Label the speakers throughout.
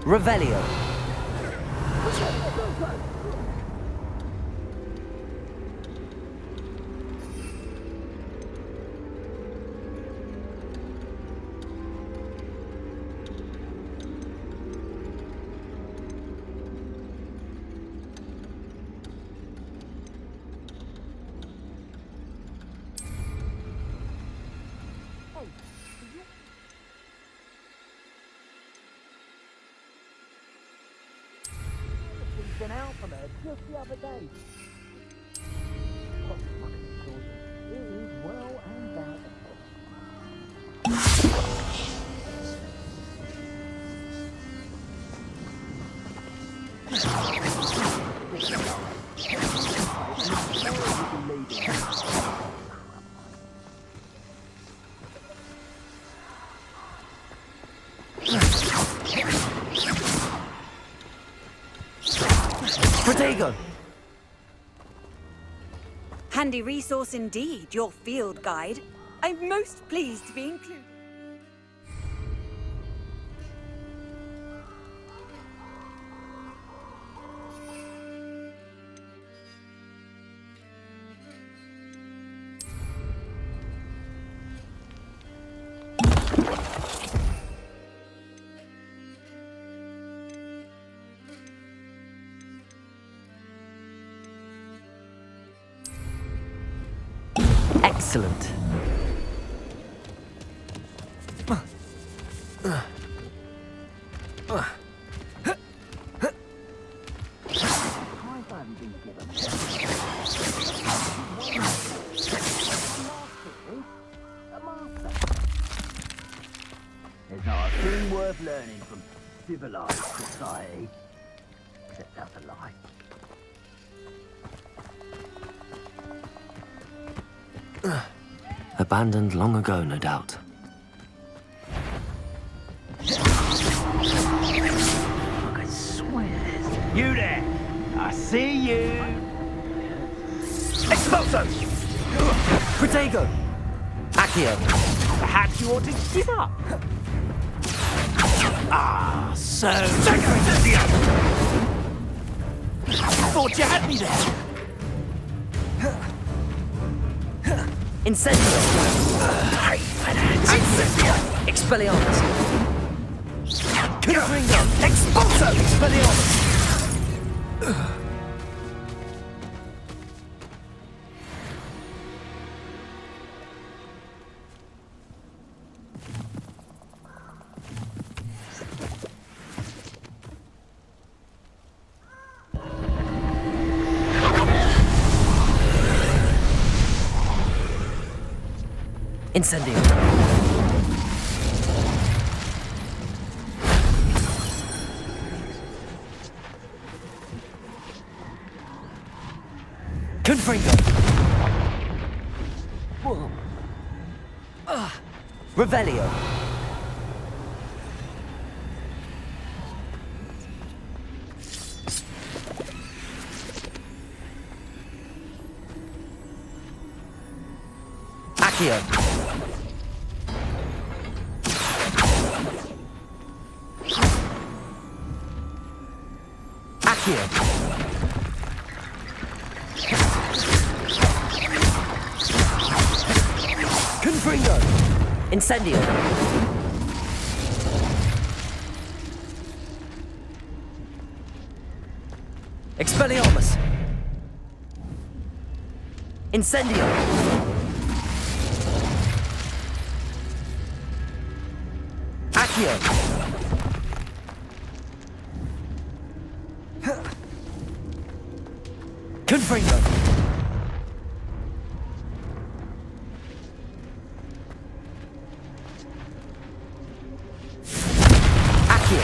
Speaker 1: Revelio.
Speaker 2: Been out from her just the other day. Oh, fucking gorgeous. It is well and bad.
Speaker 1: Protego!
Speaker 3: Handy resource indeed, your field guide. I'm most pleased to be included.
Speaker 1: Excellent.
Speaker 2: There's not a thing worth learning from civilized society, except how to lie.
Speaker 1: Abandoned long ago, no doubt.
Speaker 2: I swear there's... You there! I see you! Expulso!
Speaker 1: Protego! Accio!
Speaker 2: Perhaps you ought to give up. Ah, so... Thought you had me there!
Speaker 1: Incendio! Accio! Expelliarmus! Confringo! Expulso! Expelliarmus! Incendio! Confringo! Revelio! Accio! Accio! Confringo! Incendio! Expelliarmus! Incendio! Accio! Confringo! Accio!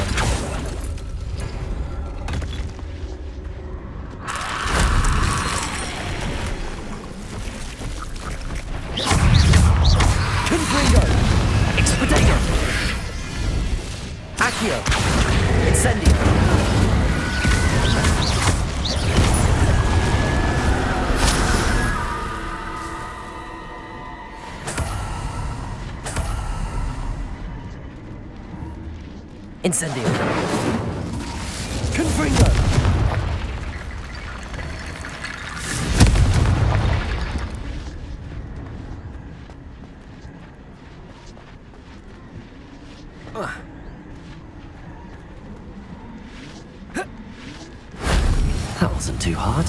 Speaker 1: Confringo! Expedito! Accio! Incendio! Incendio! Confringo.
Speaker 4: That wasn't too hard.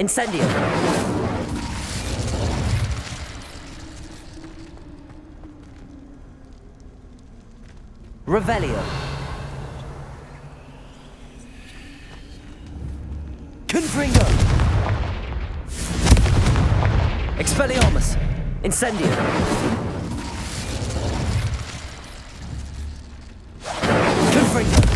Speaker 1: Incendio. Revelio. Confringo. Expelliarmus. Incendio. Confringo.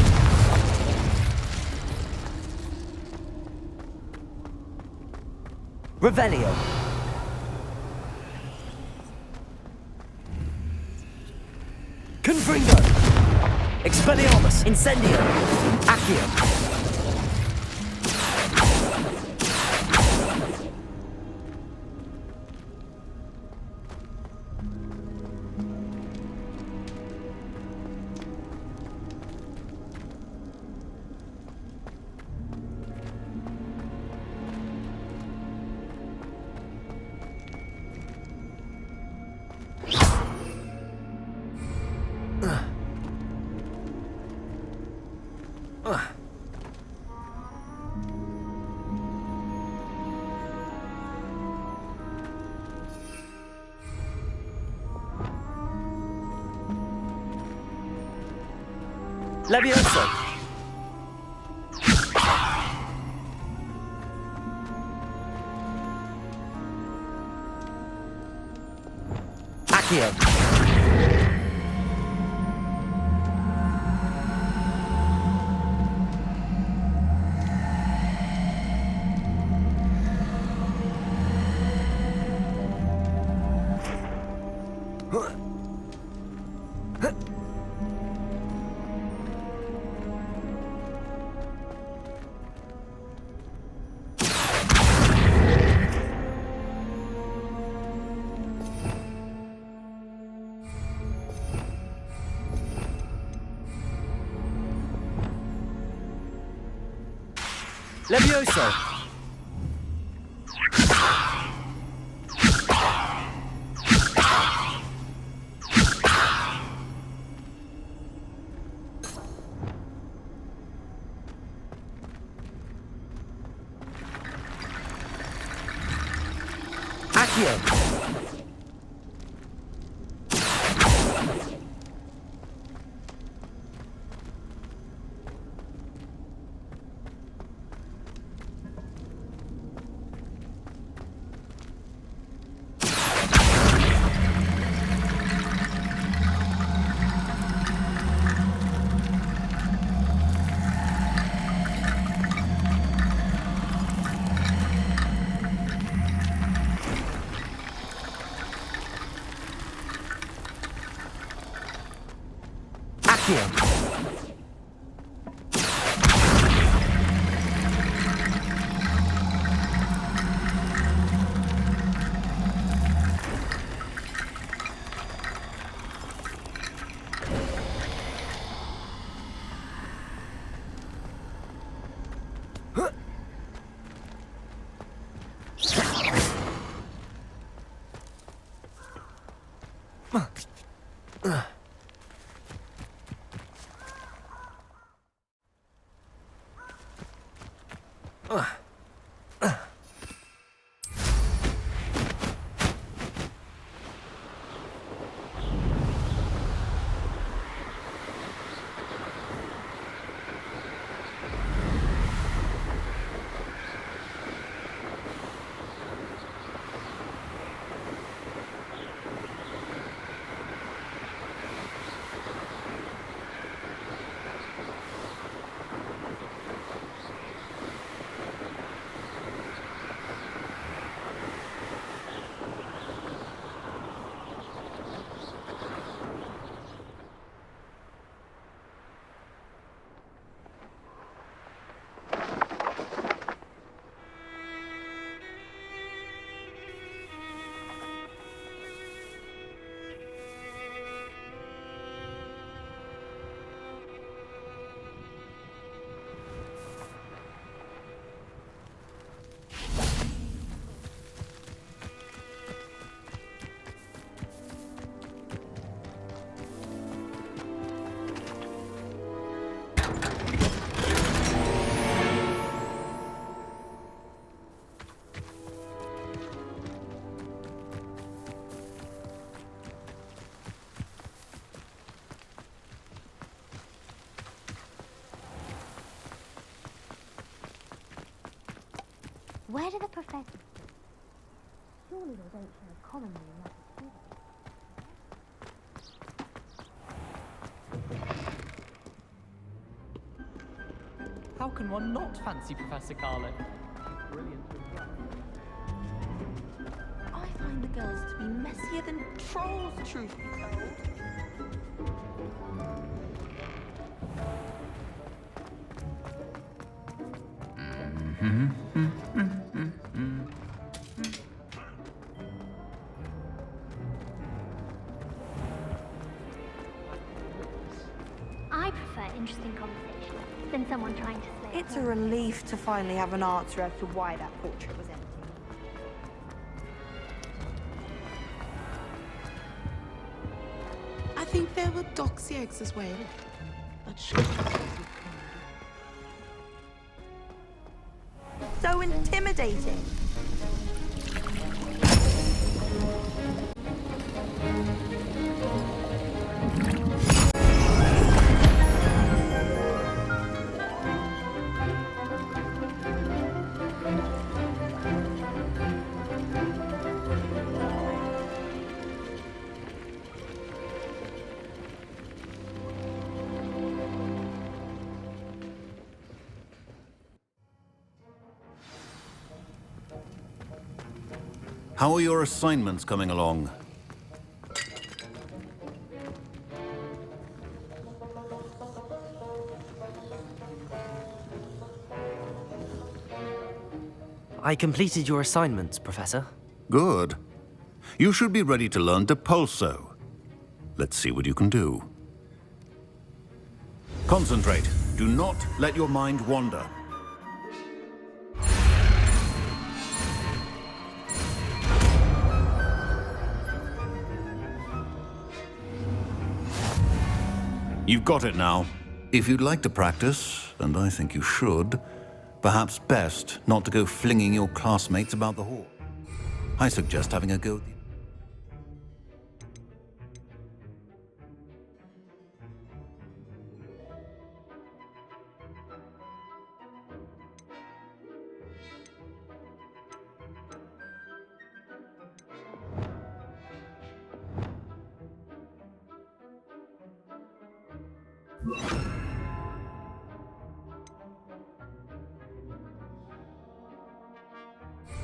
Speaker 1: Revelio. Confringo. Expelliarmus. Incendio. Accio. Levioso. Accio. Levioso. Accio. Accio.
Speaker 4: do the professors? Surely they don't share a common room like a student.
Speaker 5: How can one not fancy Professor Garlick? Brilliant as well.
Speaker 6: I find the girls to be messier than trolls, truth be told.
Speaker 4: I prefer interesting conversation than someone trying to slay.
Speaker 6: It's a relief to finally have an answer as to why that portrait was empty.
Speaker 7: I think there were doxy eggs as well. But
Speaker 6: So intimidating.
Speaker 8: How are your assignments coming along?
Speaker 1: I completed your assignments, Professor.
Speaker 8: Good. You should be ready to learn Depulso. Let's see what you can do. Concentrate. Do not let your mind wander. You've got it now. If you'd like to practice, and I think you should, perhaps best not to go flinging your classmates about the hall. I suggest having a go at the...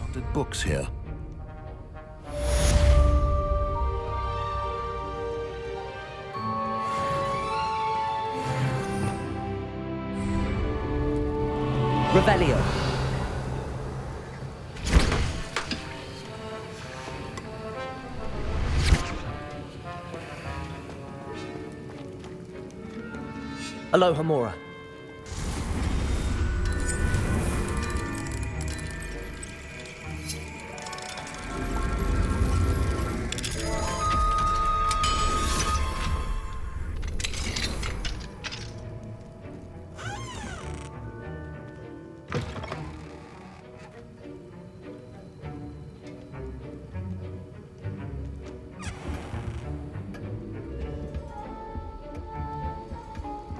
Speaker 8: Haunted books here.
Speaker 1: Revelio. Aloha Mora.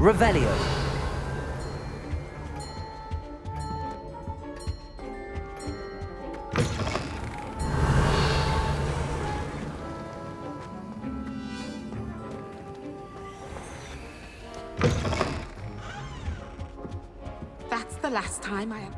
Speaker 1: Revelio.
Speaker 7: that's the last time I am.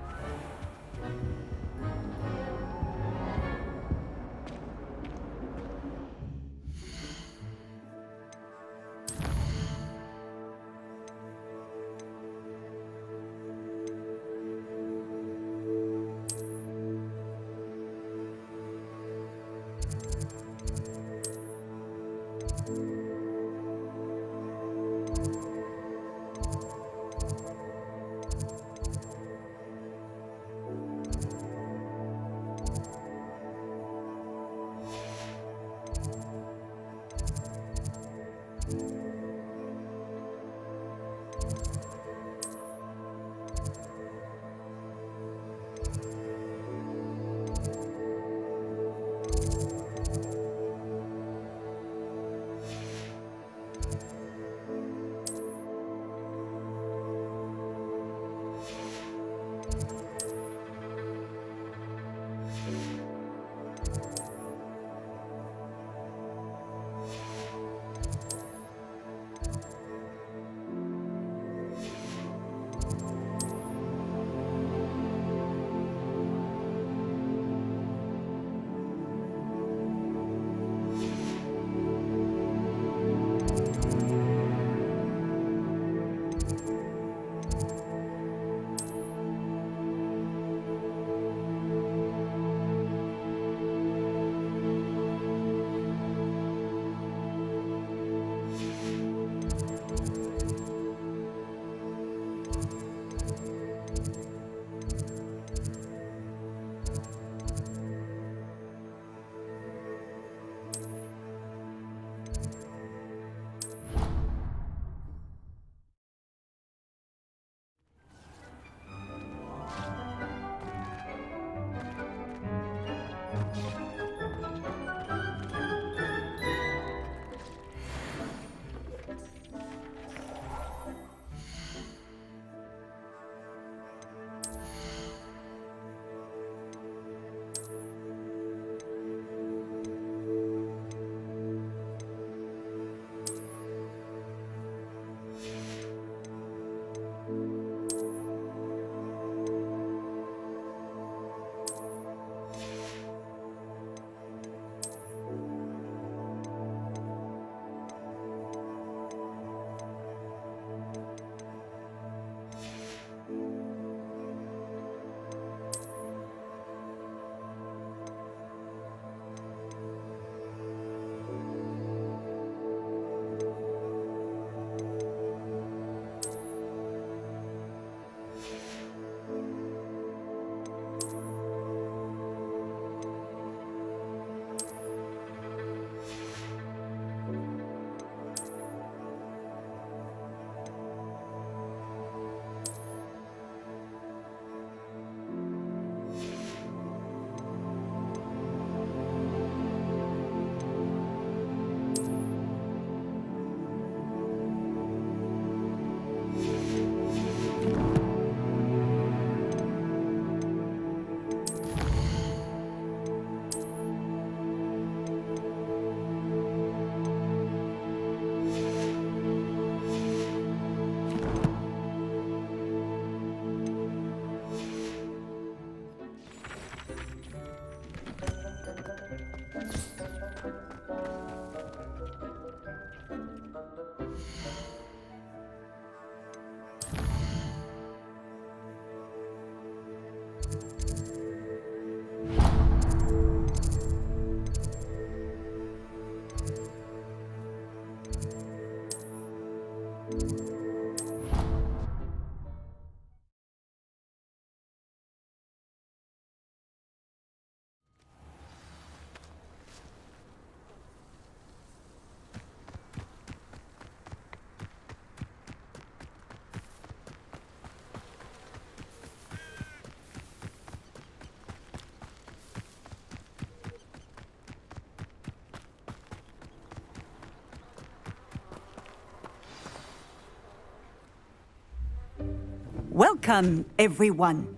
Speaker 9: Welcome, everyone.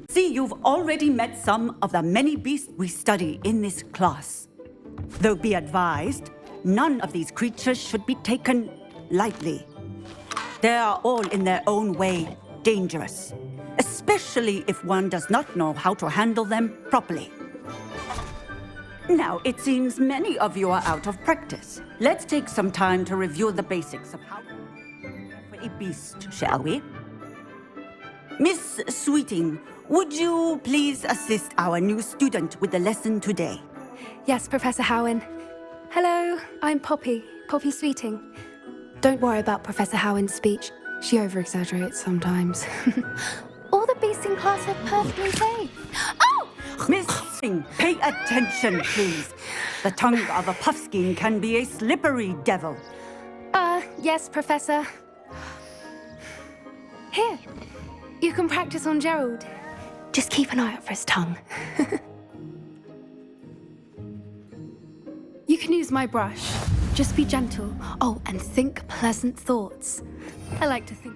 Speaker 9: See, you've already met some of the many beasts we study in this class. Though be advised, none of these creatures should be taken lightly. They are all in their own way dangerous, especially if one does not know how to handle them properly. Now, it seems many of you are out of practice. Let's take some time to review the basics of how to care for a beast, shall we? Miss Sweeting, would you please assist our new student with the lesson today?
Speaker 4: Yes, Professor Howen. Hello, I'm Poppy Sweeting. Don't worry about Professor Howen's speech. She over-exaggerates sometimes. All the beasts in class are perfectly safe. Oh!
Speaker 9: Miss Sing, pay attention, please. The tongue of a puffskein can be a slippery devil.
Speaker 4: Yes, Professor. Here, you can practice on Gerald. Just keep an eye out for his tongue. You can use my brush. Just be gentle. Oh, and think pleasant thoughts. I like to think.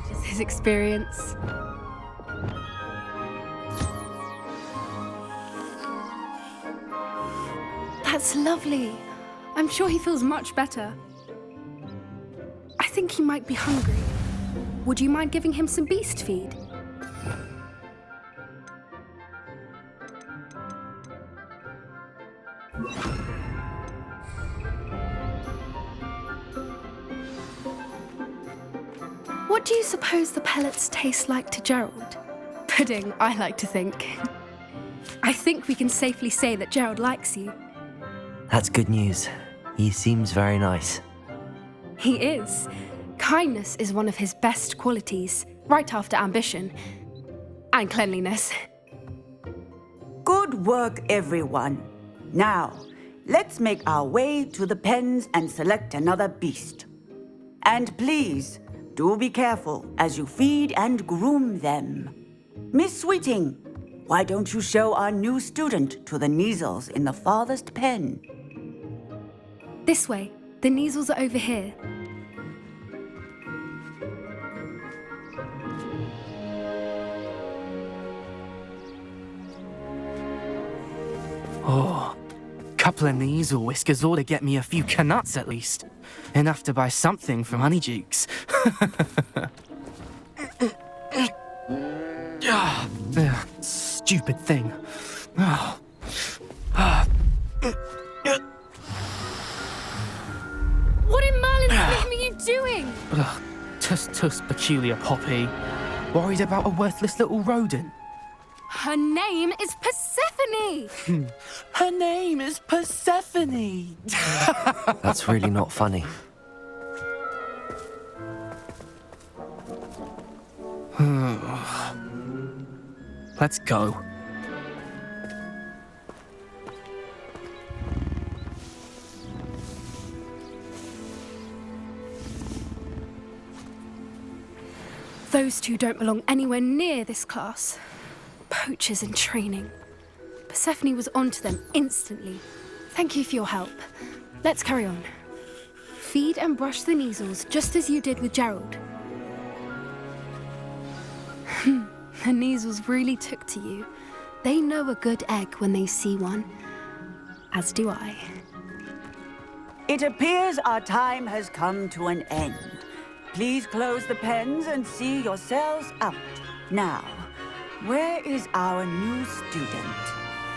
Speaker 4: Just his experience. That's lovely. I'm sure he feels much better. I think he might be hungry. Would you mind giving him some beast feed? What do you suppose the pellets taste like to Gerald? Pudding, I like to think. I think we can safely say that Gerald likes you.
Speaker 1: That's good news. He seems very nice.
Speaker 4: He is. Kindness is one of his best qualities, right after ambition. And cleanliness.
Speaker 9: Good work, everyone. Now, let's make our way to the pens and select another beast. And please, do be careful as you feed and groom them. Miss Sweeting, why don't you show our new student to the Neasels in the farthest pen?
Speaker 4: This way. The Neasels are over here.
Speaker 10: Oh, couple of Neasel whiskers ought to get me a few canuts at least. Enough to buy something from Honeydukes. Stupid thing. Oh.
Speaker 4: What in Merlin's name are you doing?
Speaker 10: Tuss, peculiar Poppy. Worried about a worthless little rodent.
Speaker 4: Her name is Persephone!
Speaker 10: Her name is Persephone!
Speaker 1: That's really not funny.
Speaker 10: Let's go.
Speaker 4: Those two don't belong anywhere near this class. Poachers in training. Persephone was onto them instantly. Thank you for your help. Let's carry on. Feed and brush the Neasels just as you did with Gerald. The Neasels really took to you. They know a good egg when they see one. As do I.
Speaker 9: It appears our time has come to an end. Please close the pens and see yourselves out. Now, where is our new student?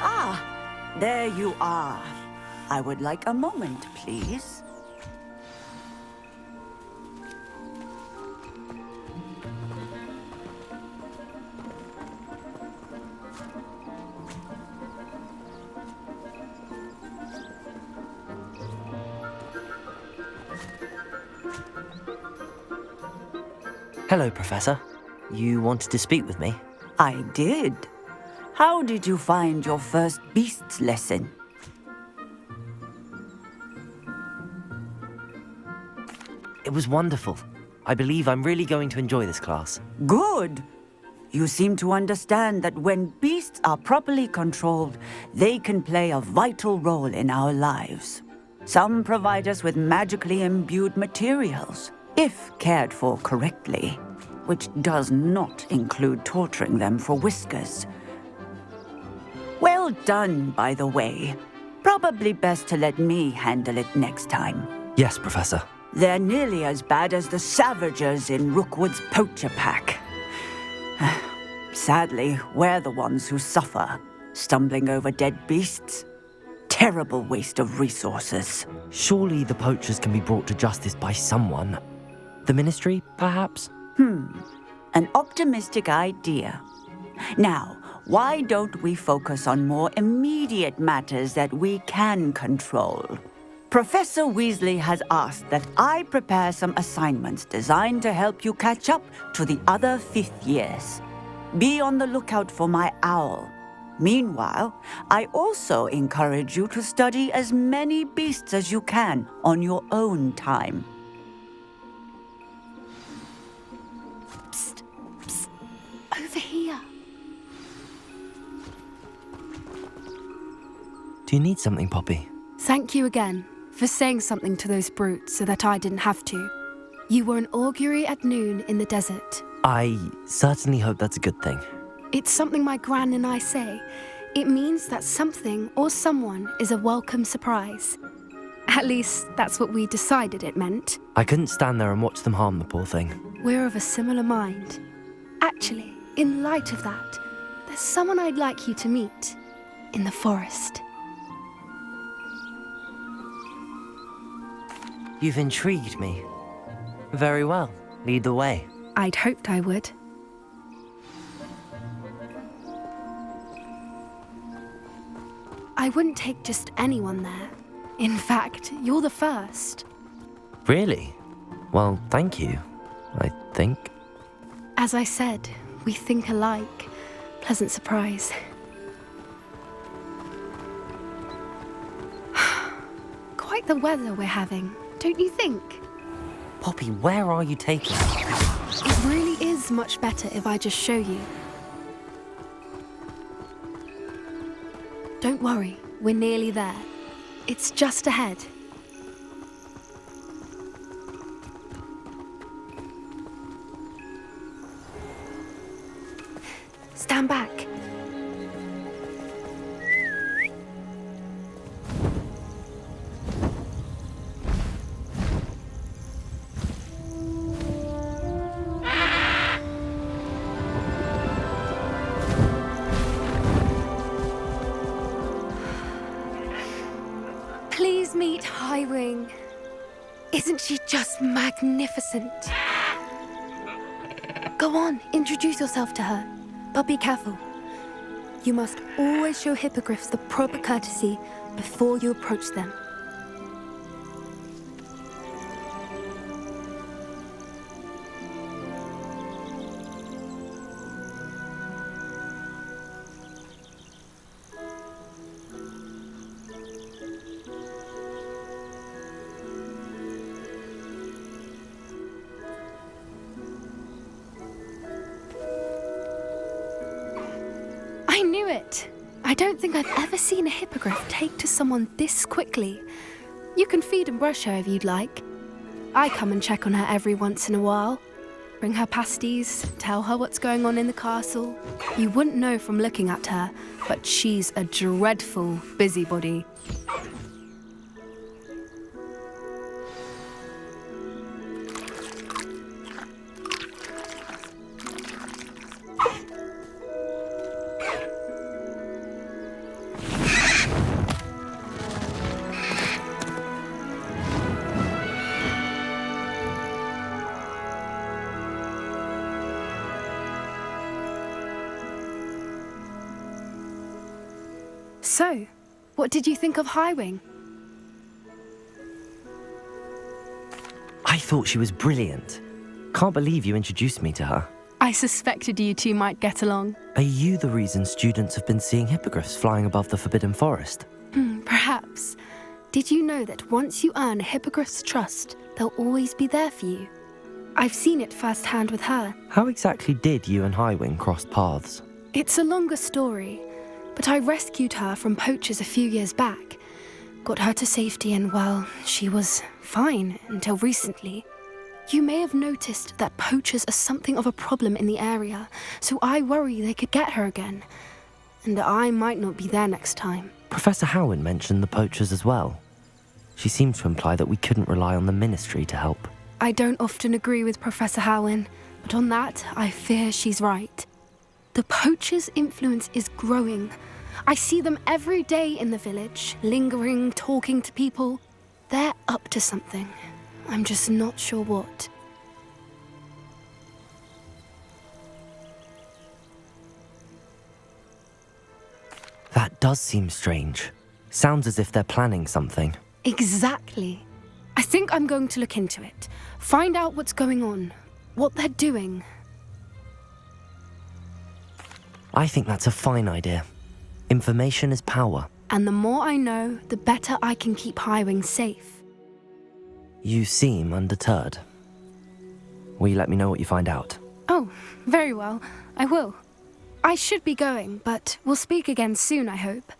Speaker 9: Ah, there you are. I would like a moment, please.
Speaker 1: Hello, Professor. You wanted to speak with me?
Speaker 9: I did. How did you find your first beasts lesson?
Speaker 1: It was wonderful. I believe I'm really going to enjoy this class.
Speaker 9: Good. You seem to understand that when beasts are properly controlled, they can play a vital role in our lives. Some provide us with magically imbued materials, if cared for correctly, which does not include torturing them for whiskers. Well done, by the way. Probably best to let me handle it next time.
Speaker 1: Yes, Professor.
Speaker 9: They're nearly as bad as the Savagers in Rookwood's poacher pack. Sadly, we're the ones who suffer, stumbling over dead beasts. Terrible waste of resources.
Speaker 1: Surely the poachers can be brought to justice by someone. The Ministry, perhaps?
Speaker 9: An optimistic idea. Now, why don't we focus on more immediate matters that we can control? Professor Weasley has asked that I prepare some assignments designed to help you catch up to the other 5th years. Be on the lookout for my owl. Meanwhile, I also encourage you to study as many beasts as you can on your own time.
Speaker 4: Psst, psst, over here.
Speaker 1: Do you need something, Poppy?
Speaker 4: Thank you again for saying something to those brutes so that I didn't have to. You were an augury at noon in the desert.
Speaker 1: I certainly hope that's a good thing.
Speaker 4: It's something my gran and I say. It means that something or someone is a welcome surprise. At least, that's what we decided it meant.
Speaker 1: I couldn't stand there and watch them harm the poor thing.
Speaker 4: We're of a similar mind. Actually, in light of that, there's someone I'd like you to meet in the forest.
Speaker 1: You've intrigued me. Very well. Lead the way.
Speaker 4: I'd hoped I would. I wouldn't take just anyone there. In fact, you're the first.
Speaker 1: Really? Well, thank you, I think.
Speaker 4: As I said, we think alike. Pleasant surprise. Quite the weather we're having, don't you think?
Speaker 1: Poppy, where are you taking me?
Speaker 4: It really is much better if I just show you. Don't worry, we're nearly there. It's just ahead. Stand back. Please meet Highwing. Isn't she just magnificent? Go on, introduce yourself to her. But be careful. You must always show hippogriffs the proper courtesy before you approach them. I knew it! I don't think I've ever seen a hippogriff take to someone this quickly. You can feed and brush her if you'd like. I come and check on her every once in a while. Bring her pasties, tell her what's going on in the castle. You wouldn't know from looking at her, but she's a dreadful busybody. So, what did you think of Highwing?
Speaker 1: I thought she was brilliant. Can't believe you introduced me to her.
Speaker 4: I suspected you two might get along.
Speaker 1: Are you the reason students have been seeing hippogriffs flying above the Forbidden Forest?
Speaker 4: Perhaps. Did you know that once you earn a hippogriff's trust, they'll always be there for you? I've seen it firsthand with her.
Speaker 1: How exactly did you and Highwing cross paths?
Speaker 4: It's a longer story, but I rescued her from poachers a few years back. Got her to safety and, well, she was fine until recently. You may have noticed that poachers are something of a problem in the area, so I worry they could get her again. And I might not be there next time.
Speaker 1: Professor Howin mentioned the poachers as well. She seemed to imply that we couldn't rely on the Ministry to help.
Speaker 4: I don't often agree with Professor Howin, but on that, I fear she's right. The poachers' influence is growing. I see them every day in the village, lingering, talking to people. They're up to something. I'm just not sure what.
Speaker 1: That does seem strange. Sounds as if they're planning something.
Speaker 4: Exactly. I think I'm going to look into it. Find out what's going on, what they're doing.
Speaker 1: I think that's a fine idea. Information is power.
Speaker 4: And the more I know, the better I can keep Highwing safe.
Speaker 1: You seem undeterred. Will you let me know what you find out?
Speaker 4: Oh, very well. I will. I should be going, but we'll speak again soon, I hope.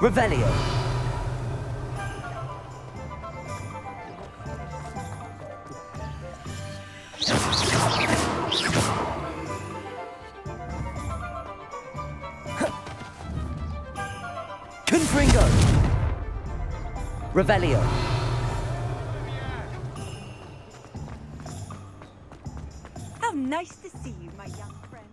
Speaker 1: Revelio! Confringo! Revelio!
Speaker 3: How nice to see you, my young friend.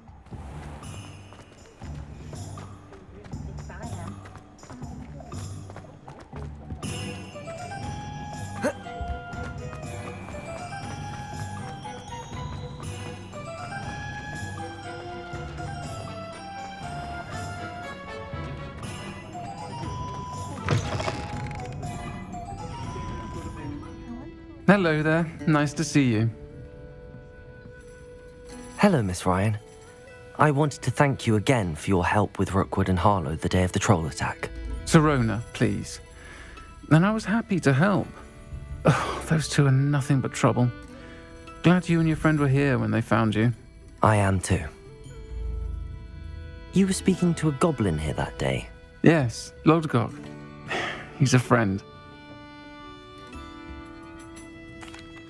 Speaker 11: Hello there. Nice to see you.
Speaker 1: Hello, Miss Ryan. I wanted to thank you again for your help with Rookwood and Harlow the day of the troll attack.
Speaker 11: Sirona, please. And I was happy to help. Oh, those two are nothing but trouble. Glad you and your friend were here when they found you.
Speaker 1: I am too. You were speaking to a goblin here that day.
Speaker 11: Yes, Lodgok. He's a friend.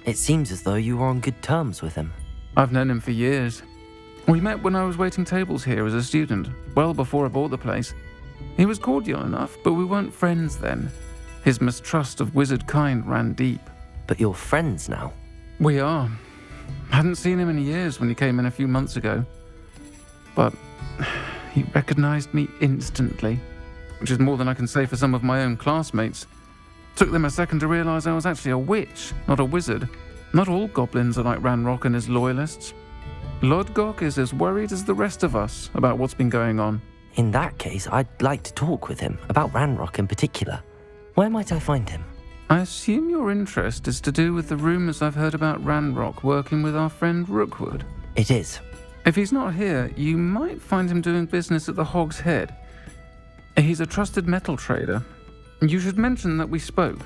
Speaker 1: It seems as though you were on good terms with him.
Speaker 11: I've known him for years. We met when I was waiting tables here as a student, well before I bought the place. He was cordial enough, but we weren't friends then. His mistrust of wizard kind ran deep.
Speaker 1: But you're friends now?
Speaker 11: We are. Hadn't seen him in years when he came in a few months ago. But he recognized me instantly, which is more than I can say for some of my own classmates. Took them a second to realize I was actually a witch, not a wizard. Not all goblins are like Ranrock and his loyalists. Lodgok is as worried as the rest of us about what's been going on.
Speaker 1: In that case, I'd like to talk with him, about Ranrock in particular. Where might I find him?
Speaker 11: I assume your interest is to do with the rumors I've heard about Ranrock working with our friend Rookwood.
Speaker 1: It is.
Speaker 11: If he's not here, you might find him doing business at the Hog's Head. He's a trusted metal trader. You should mention that we spoke.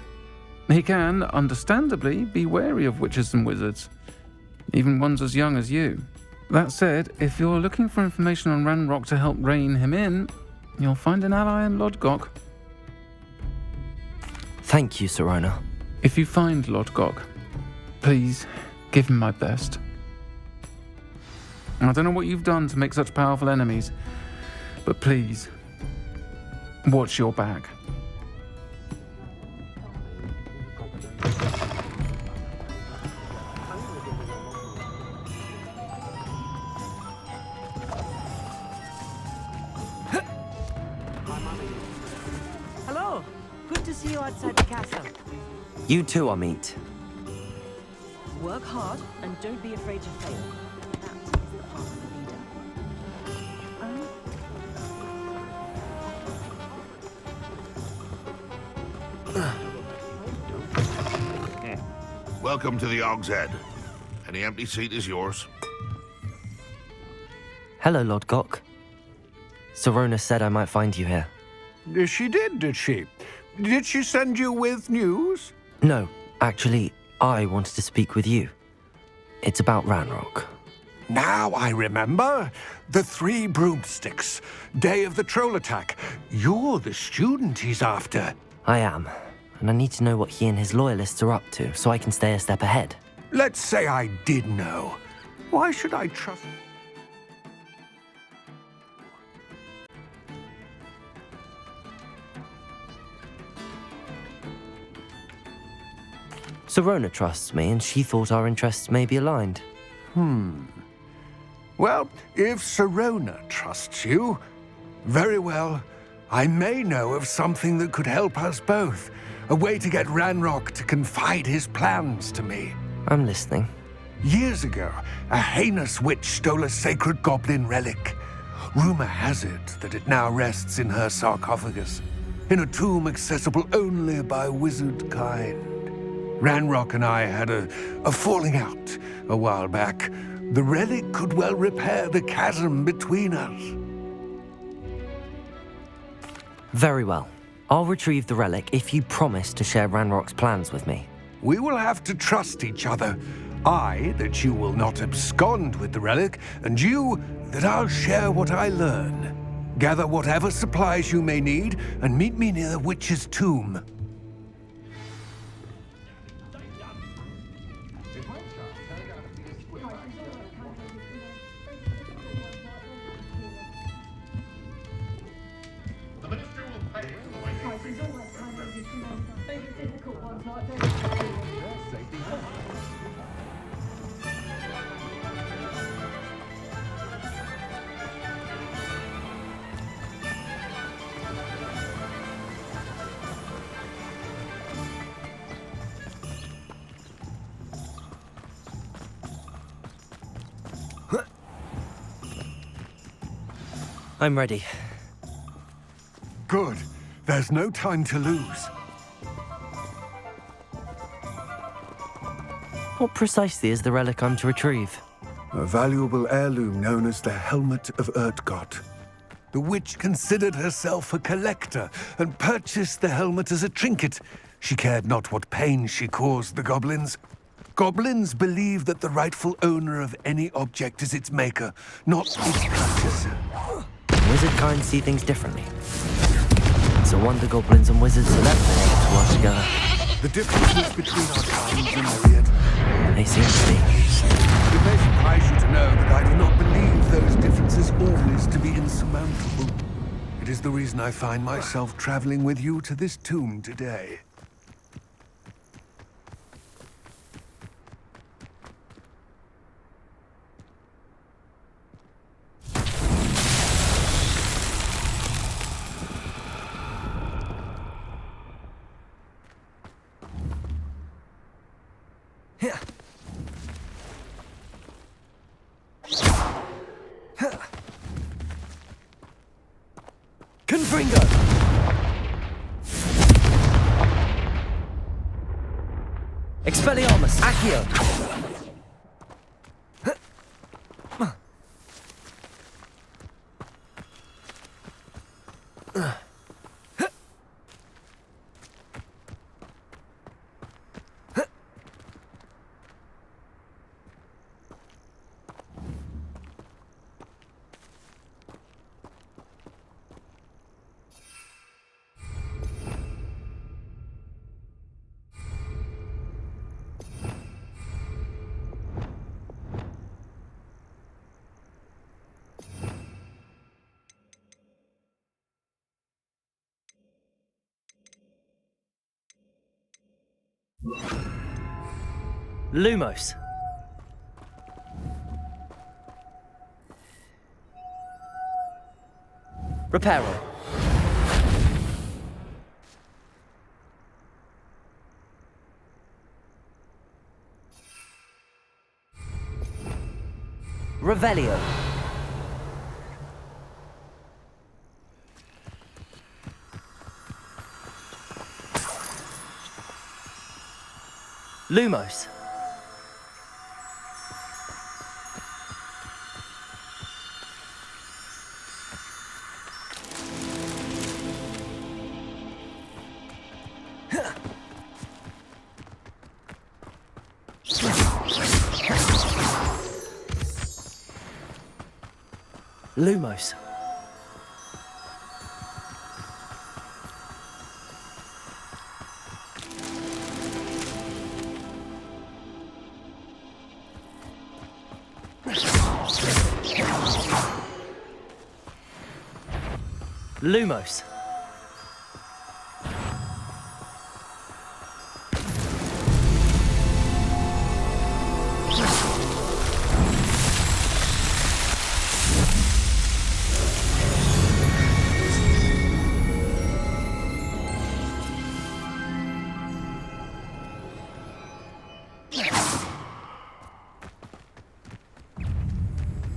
Speaker 11: He can, understandably, be wary of witches and wizards, even ones as young as you. That said, if you're looking for information on Ranrock to help rein him in, you'll find an ally in Lodgok.
Speaker 1: Thank you, Sirona.
Speaker 11: If you find Lodgok, please give him my best. I don't know what you've done to make such powerful enemies, but please, watch your back.
Speaker 12: Hello. Good to see you outside the castle.
Speaker 1: You too, Amit.
Speaker 12: Work hard and don't be afraid to fail. That is the path of the leader.
Speaker 13: Welcome to the Hog's Head. Any empty seat is yours.
Speaker 1: Hello, Lodgok. Sirona said I might find you here.
Speaker 14: She did she? Did she send you with news?
Speaker 1: No, actually, I wanted to speak with you. It's about Ranrock.
Speaker 14: Now I remember. The 3 broomsticks. Day of the troll attack. You're the student he's after.
Speaker 1: I am, and I need to know what he and his loyalists are up to so I can stay a step ahead.
Speaker 14: Let's say I did know. Why should I trust...
Speaker 1: Sirona trusts me, and she thought our interests may be aligned.
Speaker 14: Well, if Sirona trusts you, very well. I may know of something that could help us both. A way to get Ranrock to confide his plans to me.
Speaker 1: I'm listening.
Speaker 14: Years ago, a heinous witch stole a sacred goblin relic. Rumor has it that it now rests in her sarcophagus, in a tomb accessible only by wizard kind. Ranrock and I had a falling out a while back. The relic could well repair the chasm between us.
Speaker 1: Very well. I'll retrieve the relic if you promise to share Ranrock's plans with me.
Speaker 14: We will have to trust each other. I, that you will not abscond with the relic, and you, that I'll share what I learn. Gather whatever supplies you may need, and meet me near the witch's tomb.
Speaker 1: I'm ready.
Speaker 14: Good. There's no time to lose.
Speaker 1: What precisely is the relic I'm to retrieve?
Speaker 14: A valuable heirloom known as the Helmet of Urtgott. The witch considered herself a collector and purchased the helmet as a trinket. She cared not what pain she caused the goblins. Goblins believe that the rightful owner of any object is its maker, not its purchaser.
Speaker 1: Wizard kind see things differently. It's a wonder goblins and wizards have ever been able to work together.
Speaker 14: The differences between our kinds are myriad.
Speaker 1: They seem to be.
Speaker 14: It may surprise you to know that I do not believe those differences always to be insurmountable. It is the reason I find myself traveling with you to this tomb today.
Speaker 1: Confringo! Expelliarmus! Accio! Lumos. Reparo. Revelio. Lumos. Lumos. Lumos.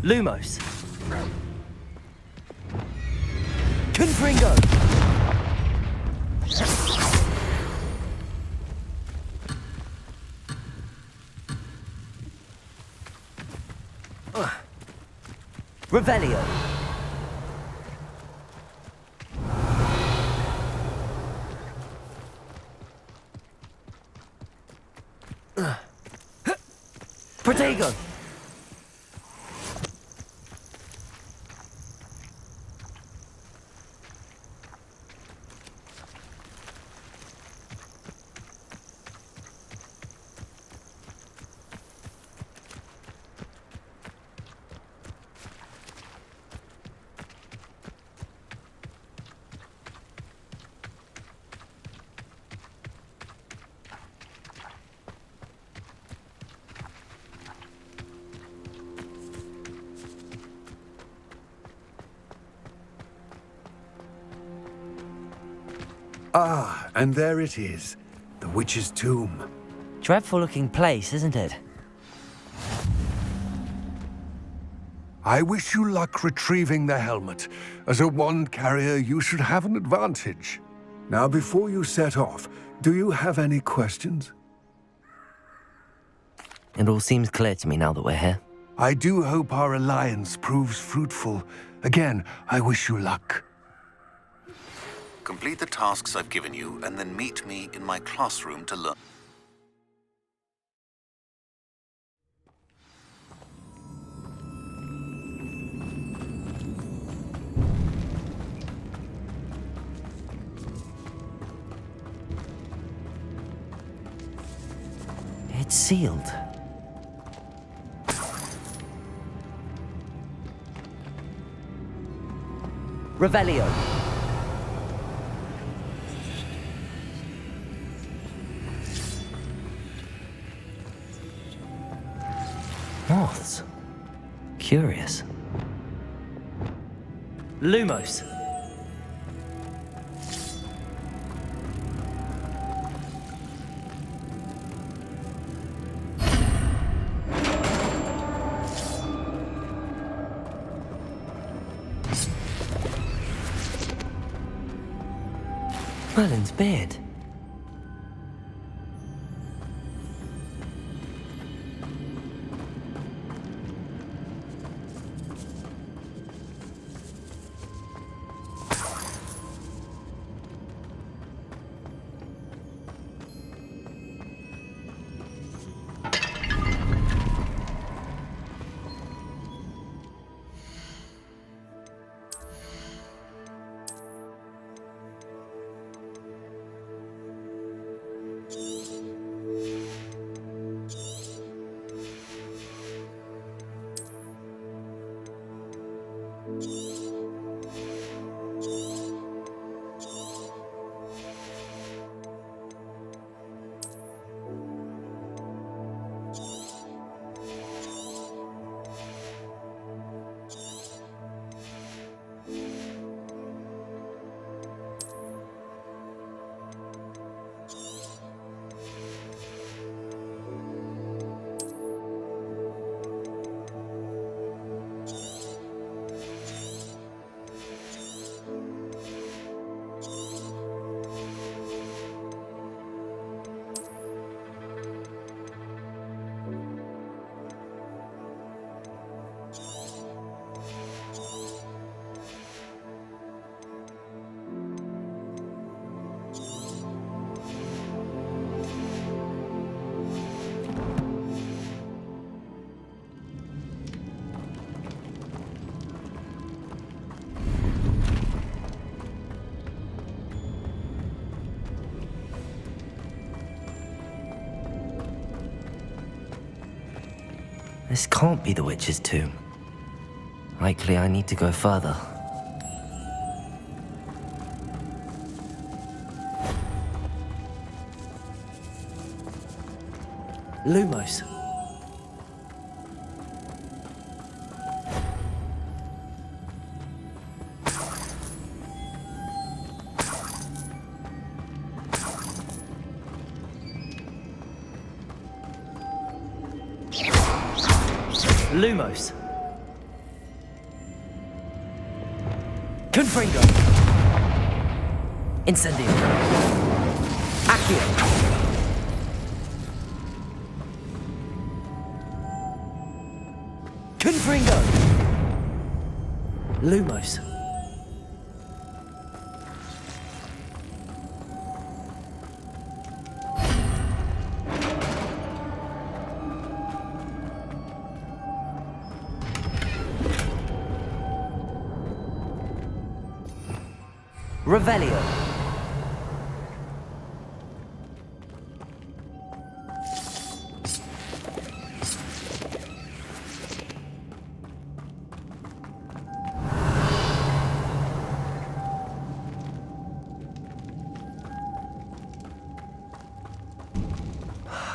Speaker 1: Lumos. Confringo. Revelio. Protego.
Speaker 14: Ah, and there it is, the witch's tomb.
Speaker 1: Dreadful looking place, isn't it?
Speaker 14: I wish you luck retrieving the helmet. As a wand carrier, you should have an advantage. Now, before you set off, do you have any questions?
Speaker 1: It all seems clear to me now that we're here.
Speaker 14: I do hope our alliance proves fruitful. Again, I wish you luck.
Speaker 8: Complete the tasks I've given you, and then meet me in my classroom to learn.
Speaker 1: It's sealed. Revelio. Moths. Curious. Lumos. Merlin's beard. This can't be the witch's tomb. Likely I need to go further. Lumos. Lumos. Confringo. Incendio. Accio. Confringo. Lumos. Revelio.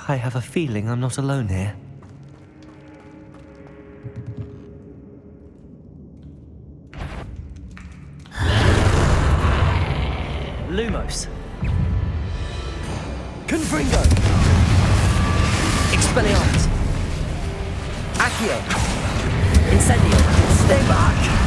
Speaker 1: I have a feeling I'm not alone here. Lumos. Confringo. Expelliarmus. Accio. Incendio. Stay back!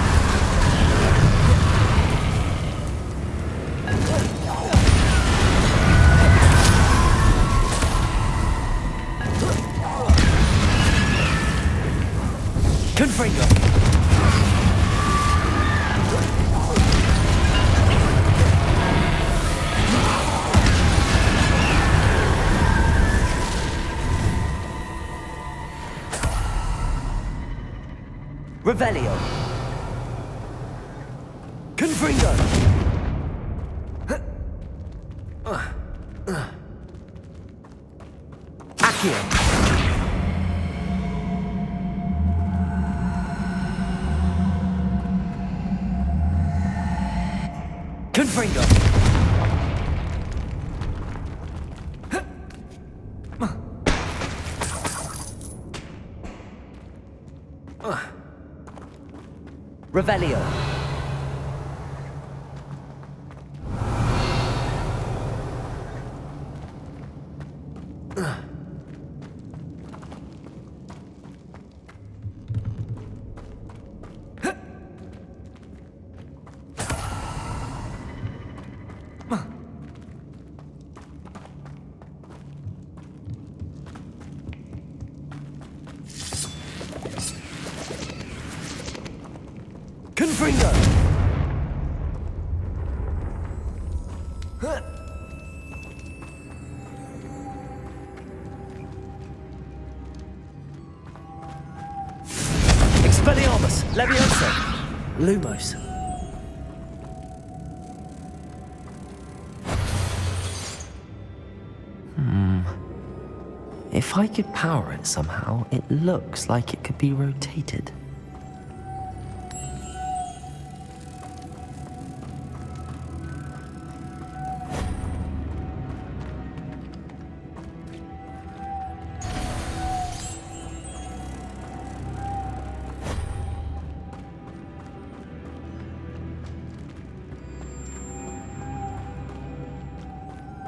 Speaker 1: Revelio. Confringo. Accio. Confringo. Revelio. Confringo. Expelliarmus. Leviosa. Lumos. If I could power it somehow, it looks like it could be rotated.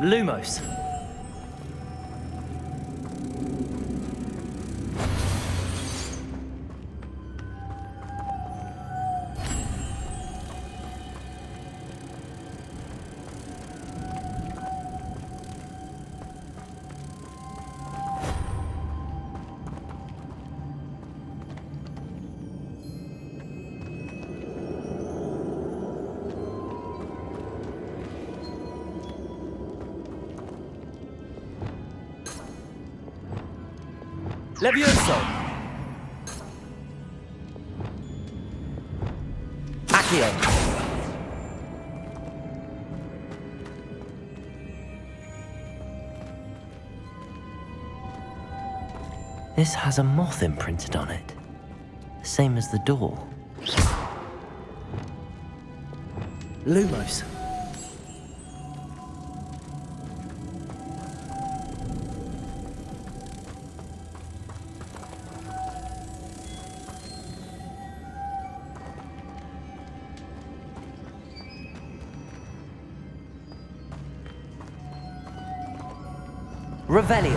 Speaker 1: Lumos. Levioso. Accio. This has a moth imprinted on it. Same as the door. Lumos. Revelio.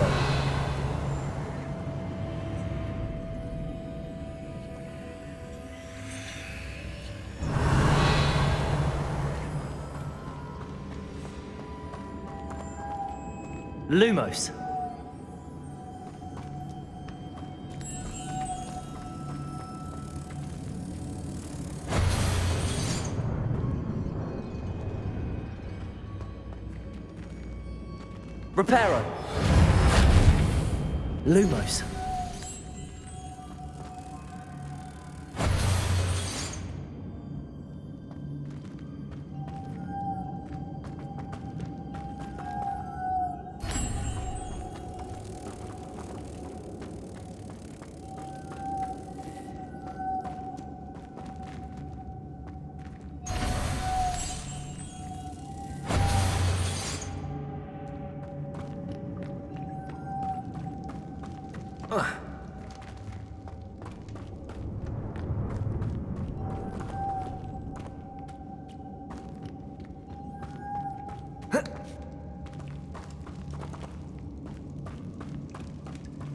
Speaker 1: Lumos. Reparo. Lumos.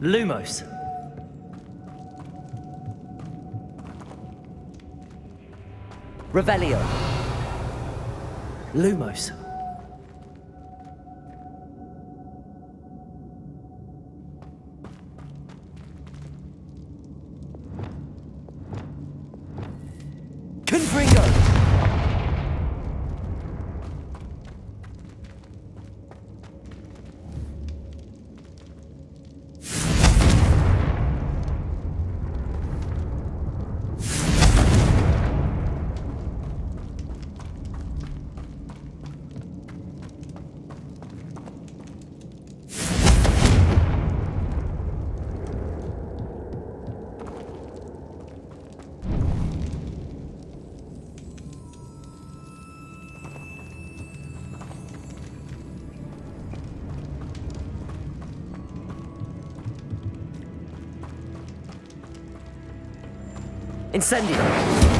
Speaker 1: Lumos. Revelio. Lumos. Confringo. Incendio!